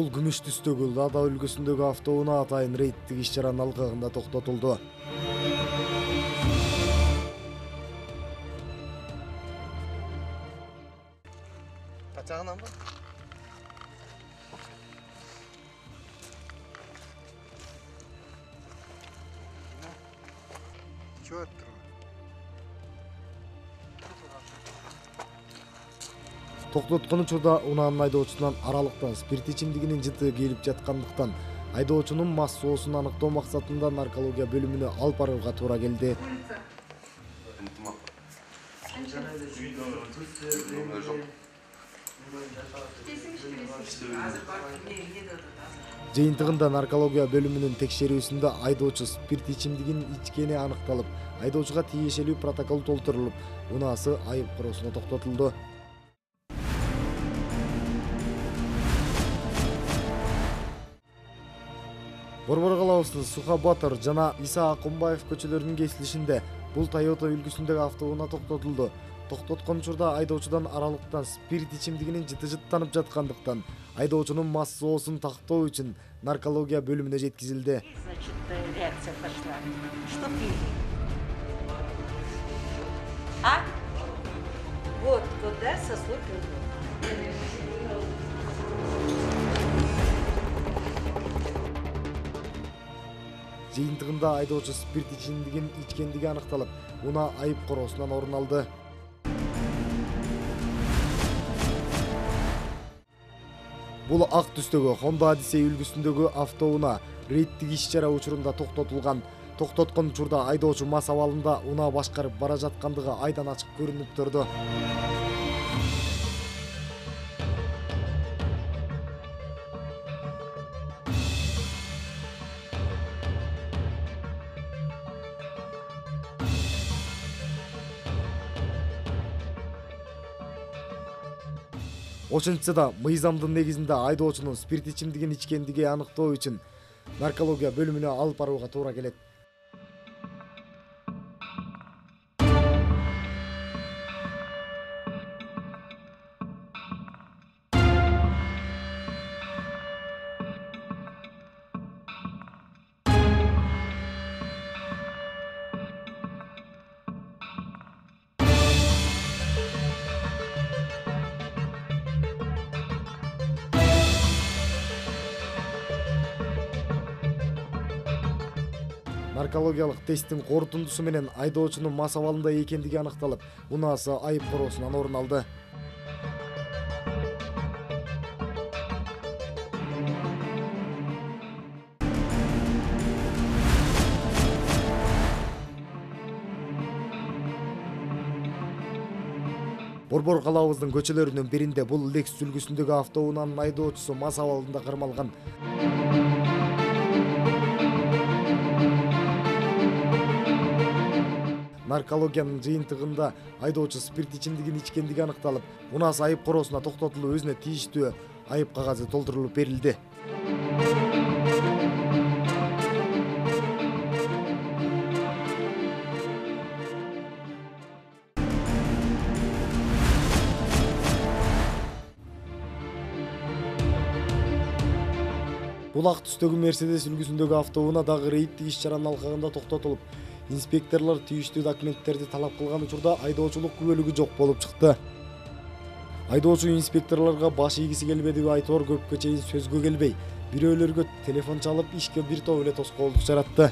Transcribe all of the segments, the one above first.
Бул күмүш түстөгү Лада өлкөсүндөгү автоунаа атайын рейдтик иш-чаранын алкагында токтотулду. Kaçağından mı? Çok Токтоткон учурда унаанын айдоочусунан аралыктан спирт ичимдигинин жытыгы келип жаткандыктан айдоочунун мас соосун аныктоо максатында наркология бөлүмүнө алып барууга туура келди. Жыйынтыгында наркология бөлүмүнүн текшерүүсүндө айдоочу спирт ичимдигин ичкени аныкталып, айдоочуга тиешелүү протокол толтурулуп, унаасы айып короосуна токтотулду. Борбор калабызынын Суха Батыр жана Иса Акунбаев көчөлөрүнүн кесилишинде бул Toyota үлгүсүндөгү автоунаа токтотулду. Токтоткон учурда айдоочудан аралыктан спирт ичимдигинин жыты жыттанып жаткандыктан айдоочунун мас соосун тактоо үчүн наркология бөлүмүнө жеткизилди. Реакция пошла. Что пили? А? Вот, да, сосло пил. Жыйынтыгында айдоочу спирт ичимдигин ичкендиги аныкталып, унаа айып короосунан орун алды. Бул ак түстөгү Honda Odyssey үлгүсүндөгү автоунаа рейдтик иш-чара учурунда токтотулган. Токтоткон учурда айдоочу мас абалында унаа башкарып бара жаткандыгы айдан ачык көрүнүп турду. Ошентсе да мыйзамдын негизинде айдоочунун спирт ичимдигин ичкендиги аныктоо үчүн наркология бөлүмүнө алып барууга туура келет. Наркологиялык тесттин корутундусу менен айдоочунун мас абалында экендиги аныкталып, унаасы айып короосунан орун алды. Борбор калабызынын көчөлөрүнүн биринде бул Lexus үлгүсүндөгү автоунаанын айдоочусу мас абалында кармалган. Наркологиянын жыйынтыгында айдоочу спирт ичимдигин ичкендиги аныкталып, унаасы айып короосуна токтотулуп, өзүнө тийиштүү айып кагазы толтурулуп берилди. Бул ак түстөгү Mercedes үлгүсүндөгү автоунаа дагы рейдтик иш-чаранын алкагында токтотулуп, инспекторлор тийиштүү документтерди талап кылган учурда айдоочулук күбөлүгү жок болуп чыкты. Айдоочу инспекторлорго баш ийгиси келбедиби айтор көпкө чейин сөзгө келбей, бирөөлөргө телефон чалып, ишке бир топ эле тоскоолдук жаратты.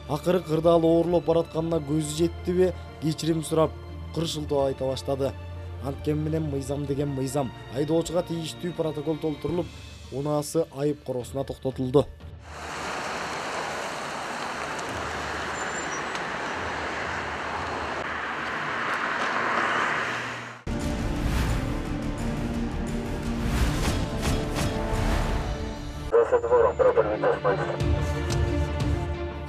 Акыры кырдаал оорлоп баратканына көзү жеттиби, кечирим сурап, кыршылтоо айта баштады. Анткени менен мыйзам деген мыйзам. Айдоочуга тийиштүү протокол толтурулуп, унаасы айып короосуна токтотулду.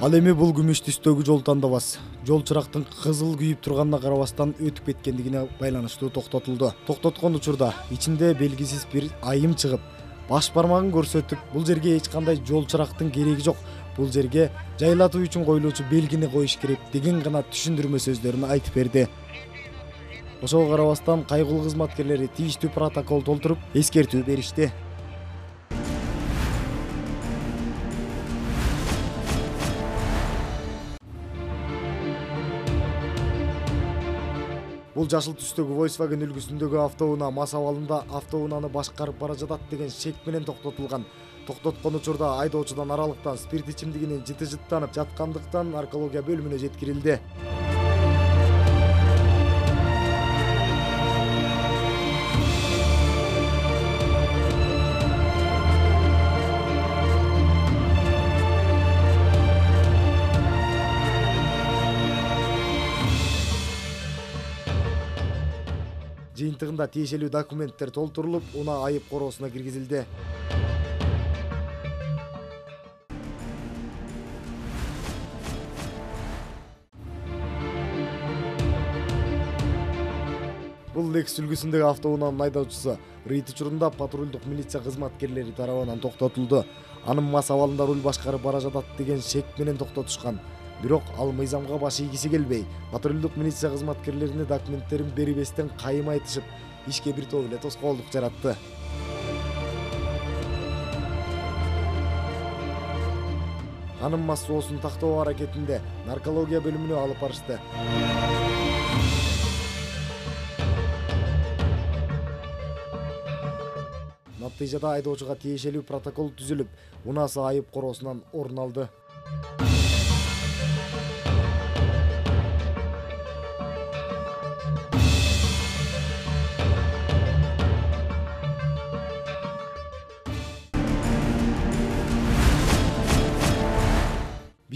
Ал эми бул күмүш түстөгү жол тандабас. Жол чырактын кызыл күйүп турганына карабастан өтүп кеткендигине байланыштуу токтотулду. Токтоткон учурда ичинде белгисиз бир айым чыгып, баш бармагын көрсөтүп, бул жерге эч кандай жол чырактын кереги жок. Бул жерге жайлатуу үчүн коюлуучу белгини коюш керек деген гана түшүндүрмө сөздөрүн айтып берди. Ошого карабастан кайгылуу кызматкерлери тийиштүү протокол толтуруп, эскертүү беришти. Бул жашыл түстөгү Volkswagen үлгүсүндөгү автоунаа мас абалында автоунааны башкарып бара жатат деген шек менен токтотулган. Токтоткон учурда айдоочудан аралыктан спирт ичимдигинин жыты-жыттанып жаткандыктан наркология бөлүмүнө жеткирилди. Жыйынтыгында тиешелүү документтер толтурулуп, унаа айып короосуна киргизилди. Бул Lexus үлгүсүндөгү автоунаанын айдоочусу рейд учурунда патрулдук милиция кызматкерлери тарабынан токтотулду. Анын мас абалында руль башкарып бара жатат деген шек менен токтотушкан. Бирок ал мыйзамга баш ийгиси келбей, патрулдук милиция кызматкерлерине документтерин бербестен кайым айтышып, ишке бир топ эле тоскоолдук жаратты. Анын мас соосун тактоо аракетинде наркология бөлүмүнө алып барышты. Натыйжада айдоочуга тиешелүү протокол түзүлүп, унаасы айып короосунан орун алды.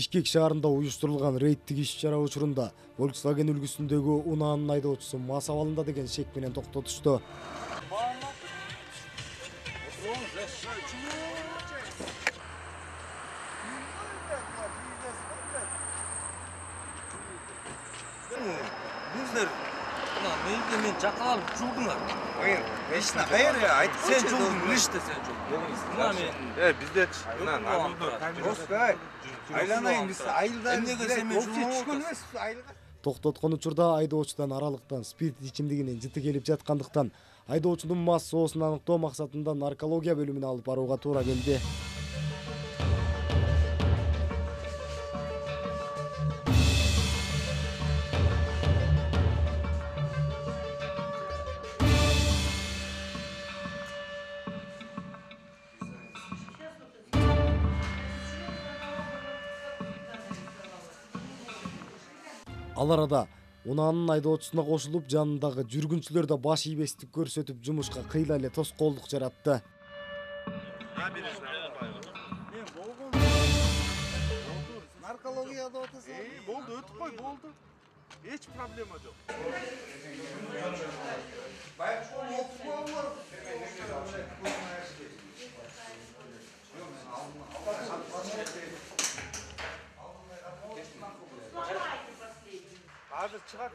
Бишкек шаарында уюштурулган рейдтик иш-чара учурунда Volkswagen үлгүсүндөгү унаанын айдоочусу мас абалында деген шек менен токтотушту. Bizler neydi men çakalalım çulgunlar. Hayır. Beşine hayır ya. Ayıp Sen çulgun işte sen çulgun. Buna men. Bizde Oscar. Aylanayın biz ayıldan. Emne görsem men çulgun. Токтоткон учурда айдоочудан аралыктан спирт ичимдигинин жыты келип жаткандыктан айдоочунун мас соосун аныктоо максатында наркология бөлүмүнө алып барууга туура келди. Ал арада унаанын айдоочусуна кошулуп, жанындагы жүргүнчүлөр да баш ийбестик көрсөтүп, жумушка кыйла эле тоскоолдук жаратты. Narkologiyada otası. Boldu, ötüp koy, boldu. Hiç problema yok. Hazır çıkart,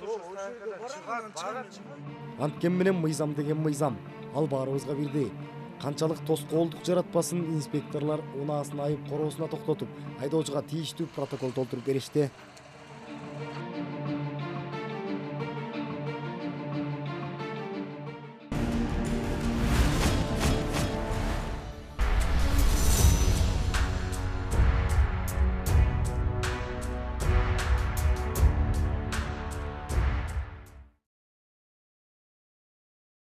çıkart. Анткен менен мыйзам деген мыйзам. Ал баарыбызга бирдей. Канчалык тоскоолдук жаратпасын, инспекторлор унаасын айып короосуна токтотуп, айдоочуга тийиштүү протокол толтуруп беришти.